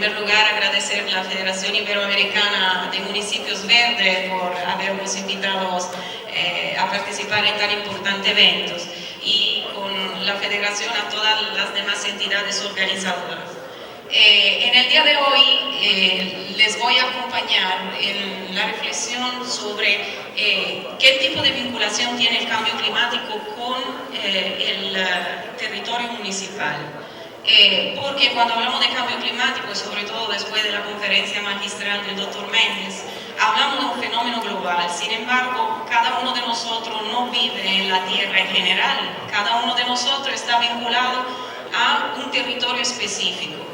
primer lugar, agradecer a la Federación Iberoamericana de Municipios Verdes por habernos invitado a participar en tan importantes eventos, y con la Federación a todas las demás entidades organizadoras. En el día de hoy les voy a acompañar en la reflexión sobre qué tipo de vinculación tiene el cambio climático con el territorio municipal. Porque cuando hablamos de cambio climático, y sobre todo después de la conferencia magistral del Dr. Méndez, hablamos de un fenómeno global. Sin embargo, cada uno de nosotros no vive en la Tierra en general. Cada uno de nosotros está vinculado a un territorio específico,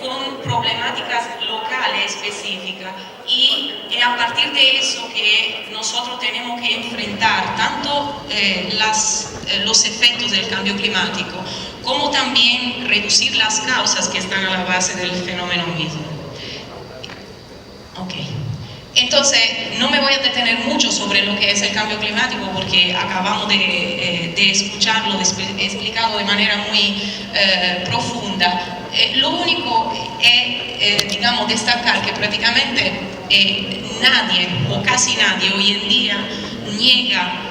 con problemáticas locales específicas, y a partir de eso que nosotros tenemos que enfrentar tanto los efectos del cambio climático, como también reducir las causas que están a la base del fenómeno mismo. Okay. Entonces, no me voy a detener mucho sobre lo que es el cambio climático, porque acabamos de escucharlo explicado de manera muy profunda. Lo único es, digamos, destacar que prácticamente nadie, o casi nadie, hoy en día niega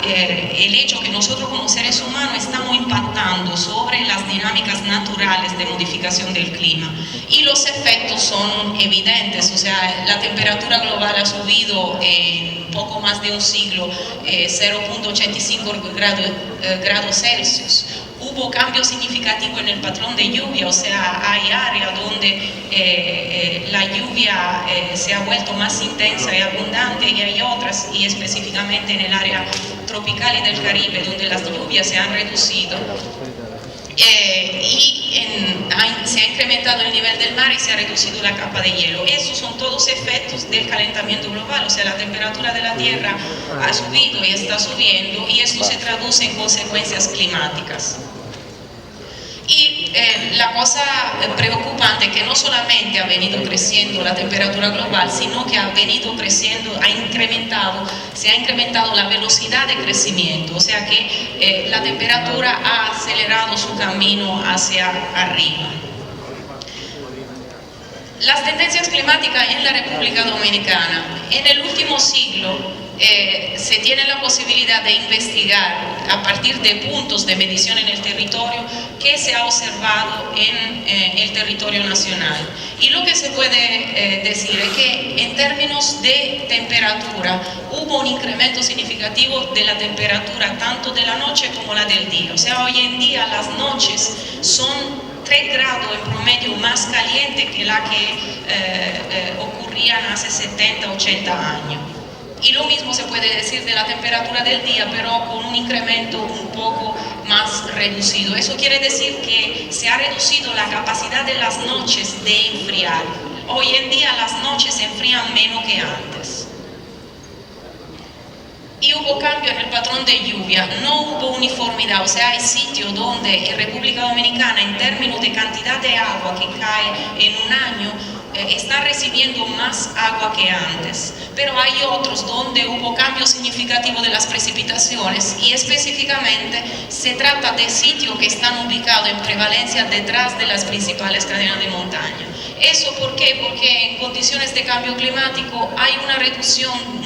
el hecho que nosotros como seres humanos estamos impactando sobre las dinámicas naturales de modificación del clima, y los efectos son evidentes. O sea, la temperatura global ha subido en poco más de un siglo 0.85 grados Celsius. Hubo cambios significativos en el patrón de lluvia, o sea, hay áreas donde la lluvia se ha vuelto más intensa y abundante, y hay otras, y específicamente en el área tropical y del Caribe, donde las lluvias se han reducido. Se ha incrementado el nivel del mar y se ha reducido la capa de hielo. Esos son todos efectos del calentamiento global. O sea, la temperatura de la Tierra ha subido y está subiendo, y esto se traduce en consecuencias climáticas. Y la cosa preocupante es que no solamente ha venido creciendo la temperatura global, sino que ha venido creciendo, se ha incrementado la velocidad de crecimiento. O sea que la temperatura ha acelerado su camino hacia arriba. Las tendencias climáticas en la República Dominicana. En el último siglo se tiene la posibilidad de investigar a partir de puntos de medición en el territorio que se ha observado en el territorio nacional. Y lo que se puede decir es que en términos de temperatura hubo un incremento significativo de la temperatura tanto de la noche como la del día. O sea, hoy en día las noches son 3 grados en promedio más caliente que la que ocurrían hace 70, 80 años. Y lo mismo se puede decir de la temperatura del día, pero con un incremento un poco más reducido. Eso quiere decir que se ha reducido la capacidad de las noches de enfriar. Hoy en día las noches se enfrían menos que antes. Y hubo cambio en el patrón de lluvia, no hubo uniformidad. O sea, hay sitios donde en República Dominicana, en términos de cantidad de agua que cae en un año, está recibiendo más agua que antes, pero hay otros donde hubo cambio significativo de las precipitaciones, y específicamente se trata de sitios que están ubicados en prevalencia detrás de las principales cadenas de montaña. ¿Eso por qué? Porque en condiciones de cambio climático hay una reducción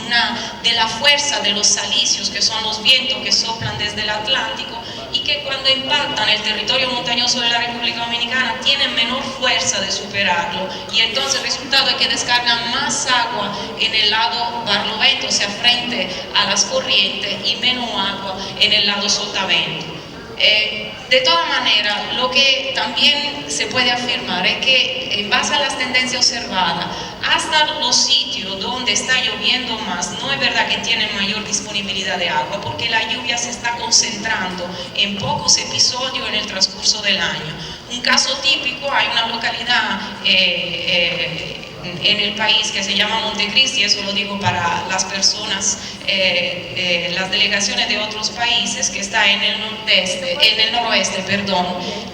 de la fuerza de los alisios, que son los vientos que soplan desde el Atlántico, y que cuando impactan el territorio montañoso de la República Dominicana tienen menor fuerza de superarlo, y entonces el resultado es que descargan más agua en el lado barlovento, o sea, frente a las corrientes, y menos agua en el lado sotavento. De todas maneras, lo que también se puede afirmar es que en base a las tendencias observadas, hasta los sitios donde está lloviendo más, no es verdad que tienen mayor disponibilidad de agua, porque la lluvia se está concentrando en pocos episodios en el transcurso del año. Un caso típico, hay una localidad en el país que se llama Montecristi, eso lo digo para las personas, las delegaciones de otros países, que está en el noroeste,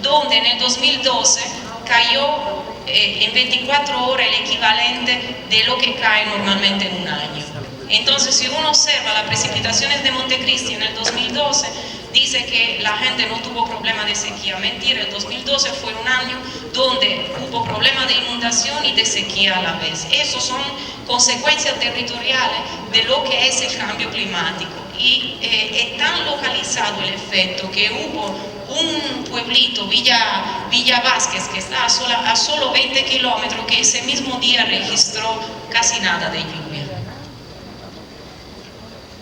donde en el 2012 cayó en 24 horas el equivalente de lo que cae normalmente en un año. Entonces, si uno observa las precipitaciones de Montecristi en el 2012, dice que la gente no tuvo problema de sequía. Mentira, el 2012 fue un año donde hubo problemas de inundación y de sequía a la vez. Esos son consecuencias territoriales de lo que es el cambio climático. Y es tan localizado el efecto que hubo un pueblito, Villa Vázquez, que está a solo 20 kilómetros, que ese mismo día registró casi nada de lluvia.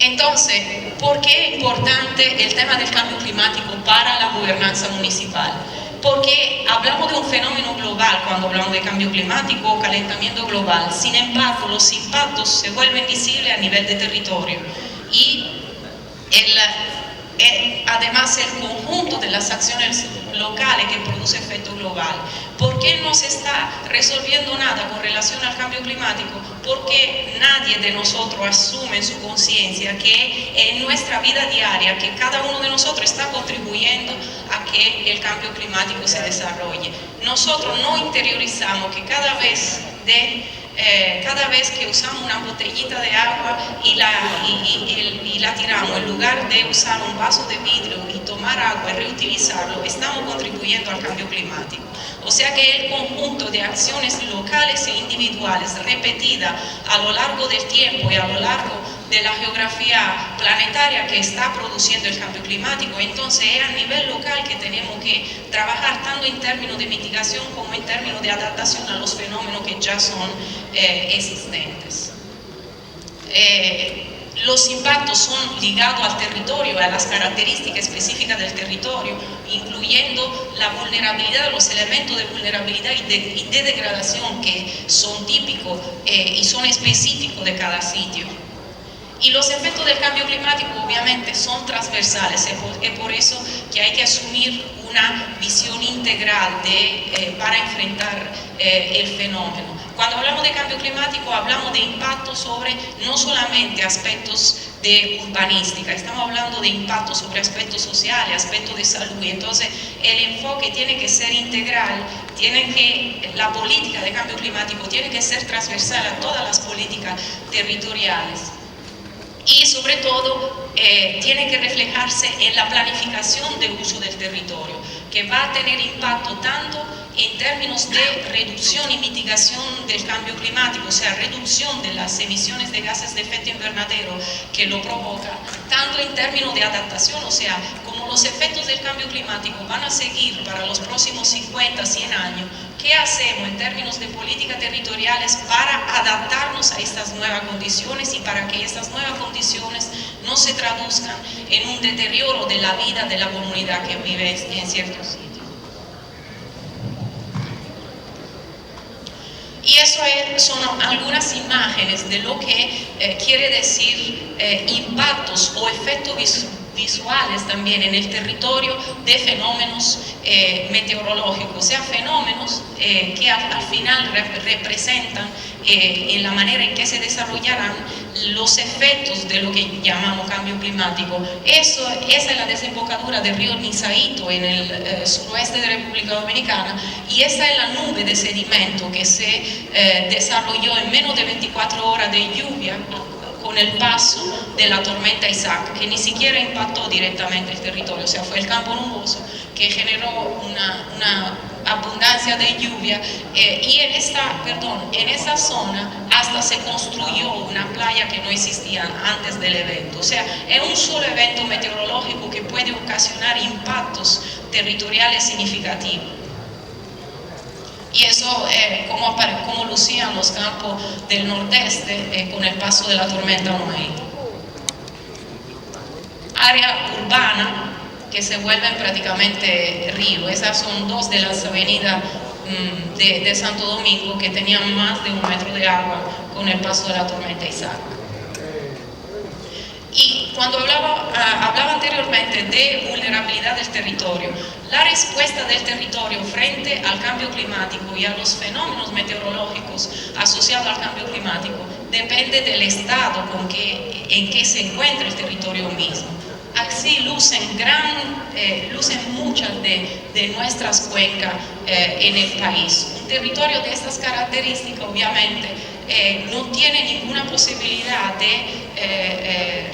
Entonces, ¿por qué es importante el tema del cambio climático para la gobernanza municipal? Porque hablamos de un fenómeno global cuando hablamos de cambio climático o calentamiento global. Sin embargo, los impactos se vuelven visibles a nivel de territorio. Y además el conjunto de las acciones locales que produce efecto global. ¿Por qué no se está resolviendo nada con relación al cambio climático? Porque nadie de nosotros asume en su conciencia que en nuestra vida diaria, que cada uno de nosotros está contribuyendo a que el cambio climático se desarrolle. Nosotros no interiorizamos que cada vez que usamos una botellita de agua y la tiramos, en lugar de usar un vaso de vidrio y tomar agua y reutilizarlo, estamos contribuyendo al cambio climático. O sea que el conjunto de acciones locales e individuales repetidas a lo largo del tiempo y a lo largo de la geografía planetaria que está produciendo el cambio climático, entonces es a nivel local que tenemos que trabajar tanto en términos de mitigación como en términos de adaptación a los fenómenos que ya son existentes. Los impactos son ligados al territorio, a las características específicas del territorio, incluyendo la vulnerabilidad, los elementos de vulnerabilidad y de degradación que son típicos y son específicos de cada sitio. Y los efectos del cambio climático obviamente son transversales, es por eso que hay que asumir una visión integral para enfrentar el fenómeno. Cuando hablamos de cambio climático hablamos de impacto sobre no solamente aspectos de urbanística, estamos hablando de impacto sobre aspectos sociales, aspectos de salud, y entonces el enfoque tiene que ser integral, la política de cambio climático tiene que ser transversal a todas las políticas territoriales. Y sobre todo tiene que reflejarse en la planificación de uso del territorio, que va a tener impacto tanto en términos de reducción y mitigación del cambio climático, o sea, reducción de las emisiones de gases de efecto invernadero que lo provoca, tanto en términos de adaptación, o sea, como los efectos del cambio climático van a seguir para los próximos 50, 100 años, ¿qué hacemos en términos de políticas territoriales para adaptarnos a estas nuevas condiciones y para que estas nuevas condiciones no se traduzcan en un deterioro de la vida de la comunidad que vive en ciertos sitios? Y eso son algunas imágenes de lo que quiere decir impactos o efectos visuales también en el territorio de fenómenos meteorológicos, o sea, fenómenos que al final representan en la manera en que se desarrollarán los efectos de lo que llamamos cambio climático. Esa es la desembocadura del río Nizaito en el suroeste de República Dominicana, y esa es la nube de sedimento que se desarrolló en menos de 24 horas de lluvia con el paso de la tormenta Isaac, que ni siquiera impactó directamente el territorio, o sea, fue el campo nuboso que generó una abundancia de lluvia y en esa zona hasta se construyó una playa que no existía antes del evento. O sea, es un solo evento meteorológico que puede ocasionar impactos territoriales significativos. Y eso como lucían los campos del nordeste con el paso de la tormenta Noel. Área urbana que se vuelven prácticamente río. Esas son dos de las avenidas de Santo Domingo que tenían más de 1 metro de agua con el paso de la tormenta Isaac. Y cuando hablaba anteriormente de vulnerabilidad del territorio, la respuesta del territorio frente al cambio climático y a los fenómenos meteorológicos asociados al cambio climático depende del estado en que se encuentra el territorio mismo. Así lucen muchas de nuestras cuencas en el país. Un territorio de estas características obviamente no tiene ninguna posibilidad de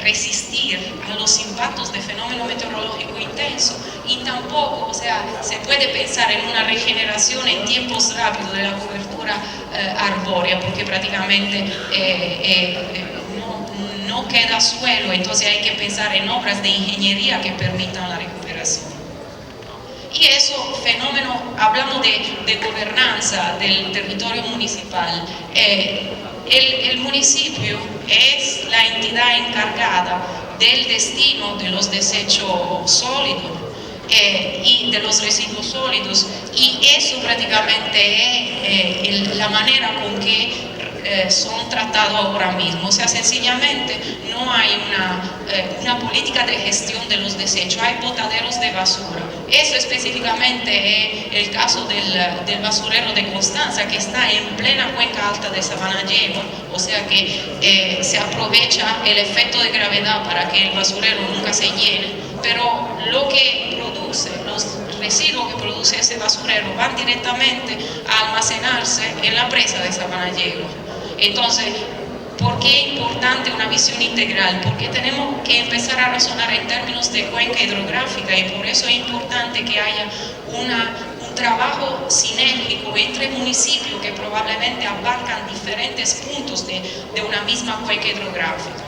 resistir a los impactos de fenómeno meteorológico intenso, y tampoco, o sea, se puede pensar en una regeneración en tiempos rápidos de la cobertura arbórea, porque prácticamente no queda suelo, entonces hay que pensar en obras de ingeniería que permitan la recuperación. Y eso, fenómeno, hablamos de gobernanza del territorio municipal. El municipio es la entidad encargada del destino de los desechos sólidos y de los residuos sólidos, y eso prácticamente es la manera con que son tratados ahora mismo. O sea, sencillamente no hay una política de gestión de los desechos, hay botaderos de basura. Eso específicamente es el caso del basurero de Constanza, que está en plena cuenca alta de Sabanayegua, o sea que se aprovecha el efecto de gravedad para que el basurero nunca se llene, pero lo que produce, los residuos que produce ese basurero van directamente a almacenarse en la presa de Sabanayegua. Entonces, ¿por qué es importante una visión integral? Porque tenemos que empezar a razonar en términos de cuenca hidrográfica, y por eso es importante que haya un trabajo sinérgico entre municipios que probablemente abarcan diferentes puntos de una misma cuenca hidrográfica.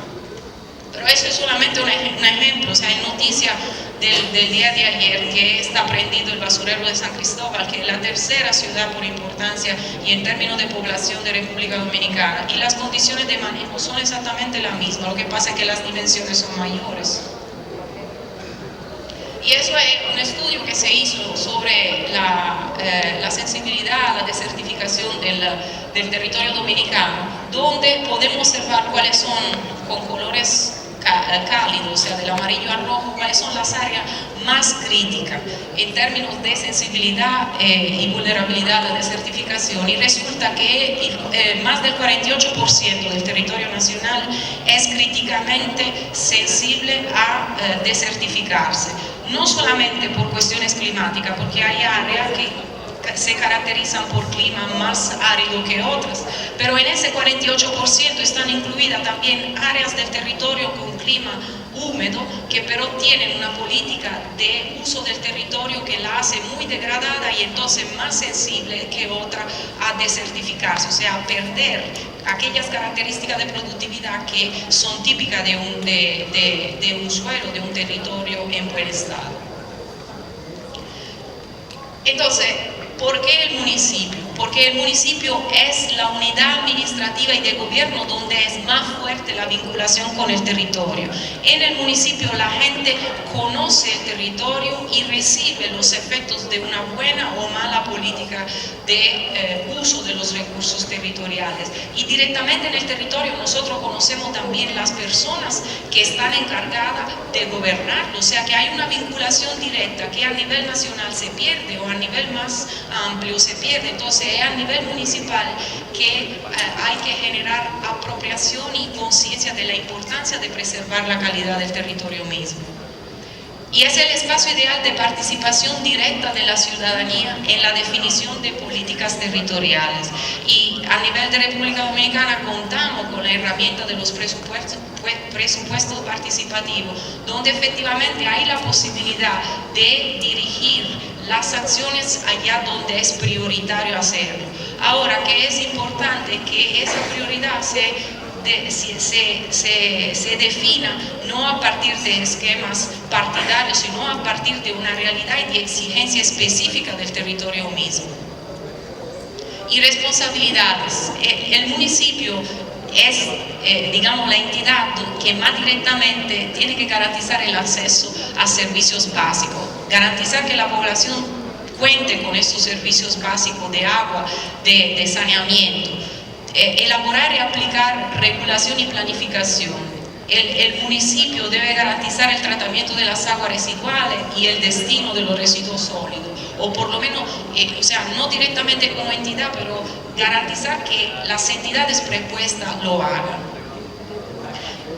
Pero eso es solamente un ejemplo. O sea, hay noticia del día de ayer que está prendido el basurero de San Cristóbal, que es la tercera ciudad por importancia y en términos de población de República Dominicana, y las condiciones de manejo son exactamente las mismas, lo que pasa es que las dimensiones son mayores. Y eso es un estudio que se hizo sobre la sensibilidad a la desertificación del territorio dominicano, donde podemos observar cuáles son, con colores cálidos, o sea, del amarillo al rojo, cuáles son las áreas más críticas en términos de sensibilidad y vulnerabilidad a la desertificación. Y resulta que más del 48% del territorio nacional es críticamente sensible a desertificarse. No solamente por cuestiones climáticas, porque hay áreas que se caracterizan por clima más árido que otras, pero en ese 48% están incluidas también áreas del territorio con clima húmedo, que pero tienen una política de uso del territorio que la hace muy degradada y entonces más sensible que otra a desertificarse, o sea, a perder aquellas características de productividad que son típicas de un suelo, de un territorio en buen estado. Entonces, ¿por qué el municipio? Porque el municipio es la unidad administrativa y de gobierno donde es más fuerte la vinculación con el territorio. En el municipio la gente conoce el territorio y recibe los efectos de una buena o mala política de uso de los recursos territoriales. Y directamente en el territorio nosotros conocemos también las personas que están encargadas de gobernarlo. O sea que hay una vinculación directa que a nivel nacional se pierde o a nivel más amplio se pierde. Entonces es a nivel municipal que hay que generar apropiación y conciencia de la importancia de preservar la calidad del territorio mismo. Y es el espacio ideal de participación directa de la ciudadanía en la definición de políticas territoriales. Y a nivel de República Dominicana contamos con la herramienta de los presupuestos participativos, donde efectivamente hay la posibilidad de dirigir las acciones allá donde es prioritario hacerlo. Ahora, que es importante que esa prioridad se defina no a partir de esquemas partidarios, sino a partir de una realidad y de exigencia específica del territorio mismo. Y responsabilidades. El municipio es, digamos, la entidad que más directamente tiene que garantizar el acceso a servicios básicos, garantizar que la población cuente con estos servicios básicos de agua, de saneamiento, elaborar y aplicar regulación y planificación. El municipio debe garantizar el tratamiento de las aguas residuales y el destino de los residuos sólidos, o por lo menos, o sea, no directamente como entidad, pero garantizar que las entidades prepuestas lo hagan.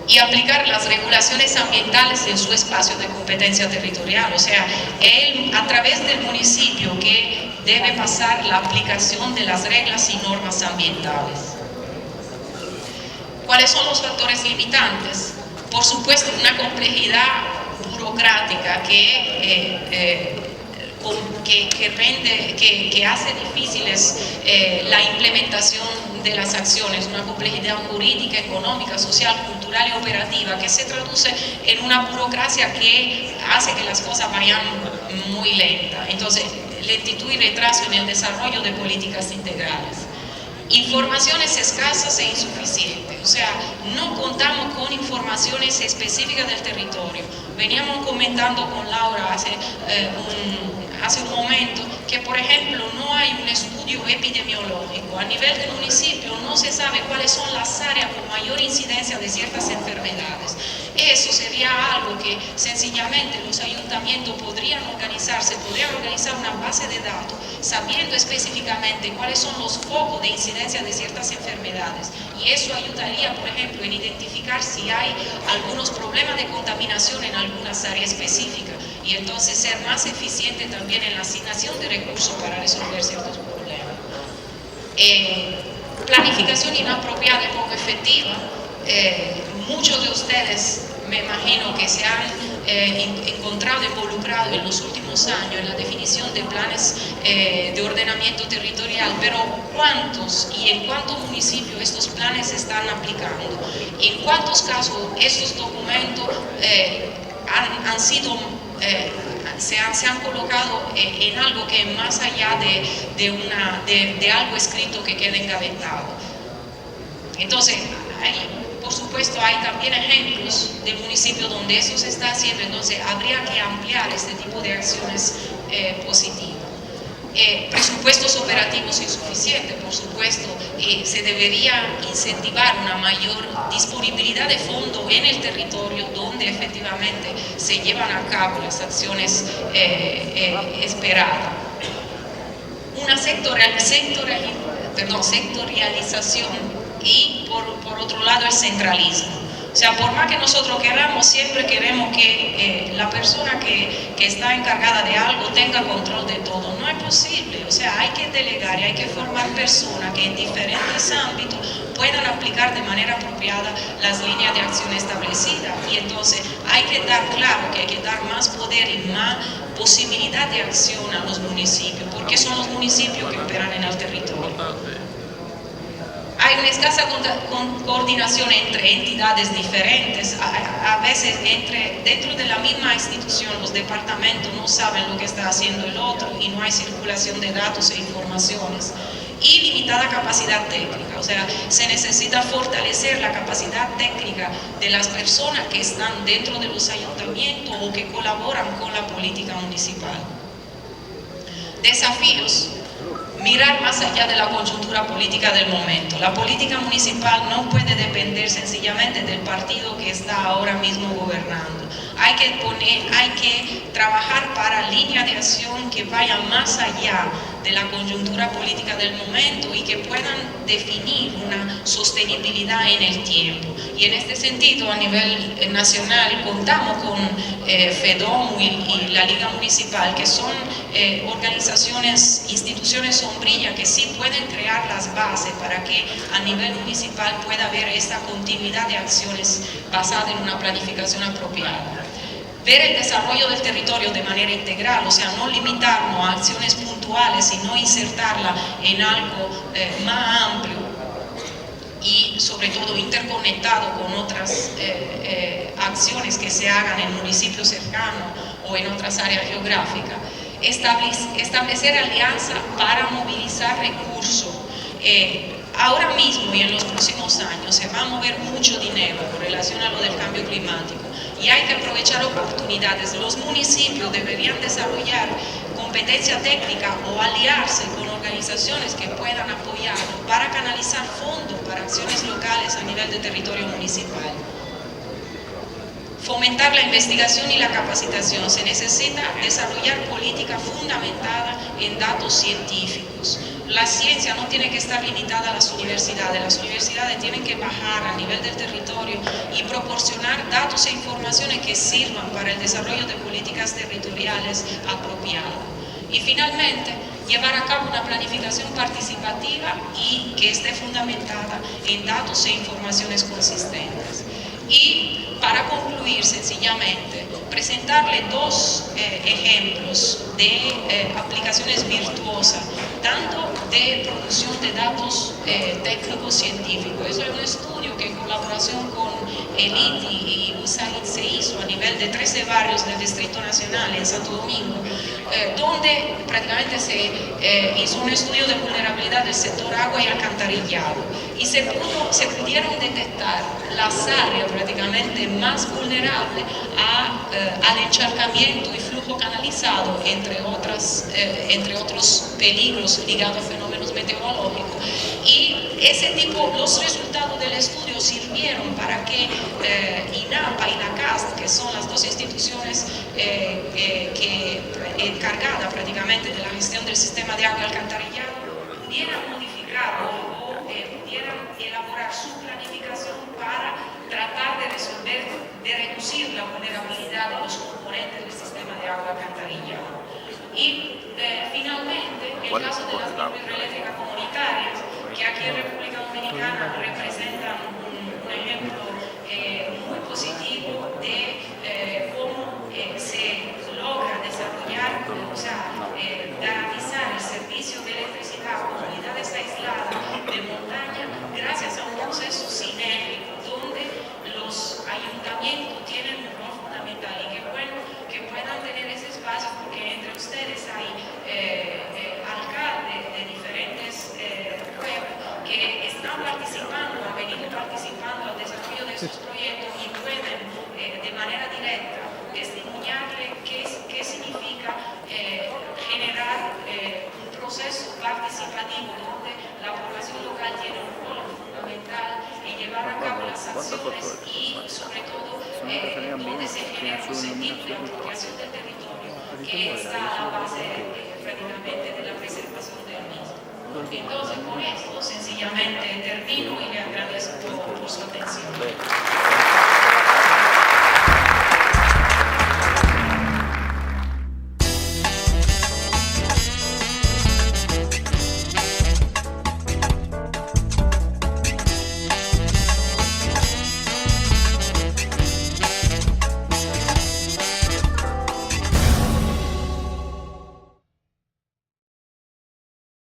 Y aplicar las regulaciones ambientales en su espacio de competencia territorial, o sea, a través del municipio que debe pasar la aplicación de las reglas y normas ambientales. ¿Cuáles son los factores limitantes? Por supuesto, una complejidad burocrática que hace difíciles la implementación de las acciones, una complejidad jurídica, económica, social, cultural y operativa que se traduce en una burocracia que hace que las cosas vayan muy lenta. Entonces, lentitud y retraso en el desarrollo de políticas integrales. Informaciones escasas e insuficientes, o sea, no contamos con informaciones específicas del territorio. Veníamos comentando con Laura hace un momento que, por ejemplo, no hay un estudio epidemiológico. A nivel del municipio no se sabe cuáles son las áreas con mayor incidencia de ciertas enfermedades. Eso sería algo que sencillamente los ayuntamientos podrían organizar una base de datos sabiendo específicamente cuáles son los focos de incidencia de ciertas enfermedades, y eso ayudaría, por ejemplo, en identificar si hay algunos problemas de contaminación en algunas áreas específicas, y entonces ser más eficiente también en la asignación de recursos para resolver ciertos problemas. Planificación inapropiada y poco efectiva. Muchos de ustedes, me imagino, que se han encontrado involucrados en los últimos años en la definición de planes de ordenamiento territorial, pero ¿cuántos y en cuántos municipios estos planes se están aplicando? ¿En cuántos casos estos documentos se han colocado en algo que es más allá de algo escrito que quede engavetado? Entonces, por supuesto, hay también ejemplos de municipios donde eso se está haciendo, entonces habría que ampliar este tipo de acciones positivas. Presupuestos operativos insuficientes, por supuesto, se debería incentivar una mayor disponibilidad de fondos en el territorio donde efectivamente se llevan a cabo las acciones esperadas. Una sectorialización y por otro lado el centralismo. O sea, por más que nosotros queramos, siempre queremos que la persona que está encargada de algo tenga control de todo. No es posible. O sea, hay que delegar y hay que formar personas que en diferentes ámbitos puedan aplicar de manera apropiada las líneas de acción establecidas. Y entonces hay que dar claro que hay que dar más poder y más posibilidad de acción a los municipios, porque son los municipios que operan en el territorio. Hay una escasa coordinación entre entidades diferentes, a veces dentro de la misma institución los departamentos no saben lo que está haciendo el otro y no hay circulación de datos e informaciones. Y limitada capacidad técnica, o sea, se necesita fortalecer la capacidad técnica de las personas que están dentro de los ayuntamientos o que colaboran con la política municipal. Desafíos. Mirar más allá de la coyuntura política del momento. La política municipal no puede depender sencillamente del partido que está ahora mismo gobernando. Hay que trabajar para líneas de acción que vayan más allá de la coyuntura política del momento y que puedan definir una sostenibilidad en el tiempo. Y en este sentido, a nivel nacional, contamos con FEDOM y la Liga Municipal, que son organizaciones, instituciones sombrillas que sí pueden crear las bases para que a nivel municipal pueda haber esta continuidad de acciones basada en una planificación apropiada. Ver el desarrollo del territorio de manera integral, o sea, no limitarnos a acciones puntuales, sino insertarla en algo más amplio y sobre todo interconectado con otras acciones que se hagan en municipios cercanos o en otras áreas geográficas. Establecer alianzas para movilizar recursos. Ahora mismo y en los próximos años se va a mover mucho dinero con relación a lo del cambio climático y hay que aprovechar oportunidades. Los municipios deberían desarrollar competencia técnica o aliarse con organizaciones que puedan apoyar para canalizar fondos para acciones locales a nivel de territorio municipal. Fomentar la investigación y la capacitación. Se necesita desarrollar política fundamentada en datos científicos. La ciencia no tiene que estar limitada a las universidades tienen que bajar a nivel del territorio y proporcionar datos e informaciones que sirvan para el desarrollo de políticas territoriales apropiadas. Y finalmente, llevar a cabo una planificación participativa y que esté fundamentada en datos e informaciones consistentes. Y para concluir, sencillamente, presentarle dos ejemplos de aplicaciones virtuosas, tanto de producción de datos técnicos científicos. Eso es un estudio que en colaboración con el INDI y USAID se hizo a nivel de 13 barrios del Distrito Nacional en Santo Domingo, donde prácticamente se hizo un estudio de vulnerabilidad del sector agua y alcantarillado y se pudieron detectar las áreas prácticamente más vulnerables al encharcamiento y flujo canalizado, entre otros peligros ligados a fenómenos meteorológicos. Y los resultados del estudio sirvieron para que INAPA y la CAST, que son las dos instituciones encargadas prácticamente de la gestión del sistema de agua alcantarillado, pudieran modificar o pudieran elaborar su planificación para tratar de reducir la vulnerabilidad de los componentes del sistema de agua alcantarillado. Y finalmente, el caso de las hidroeléctricas comunitarias, que aquí en República Dominicana representan un ejemplo muy positivo de cómo se logra desarrollar, o sea, garantizar el servicio de electricidad a comunidades aisladas de montaña gracias a un proceso sinérgico donde los ayuntamientos tienen un rol fundamental. Y qué bueno que puedan tener ese espacio, porque entre ustedes hay alcaldes de diferentes pueblos que están participando, han venido participando al desarrollo de estos proyectos y pueden de manera directa testimoniarle qué significa generar un proceso participativo donde la población local tiene un rol fundamental en llevar a cabo las acciones y sobre todo donde se genera un sentido de apropiación del territorio que está a la base prácticamente de la preservación del mismo. Entonces, con esto sencillamente termino y le agradezco